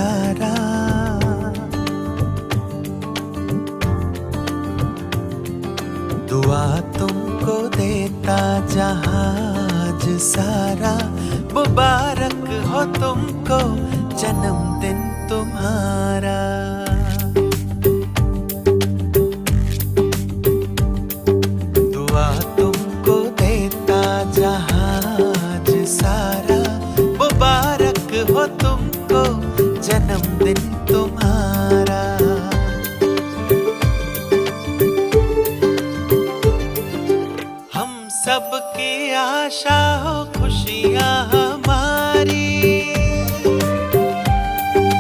सारा। दुआ तुमको देता जहाज सारा, मुबारक हो तुमको जन्मदिन तुम्हारा। दुआ तुमको देता जहाज सारा, मुबारक हो तुमको जन्मदिन तुम्हारा।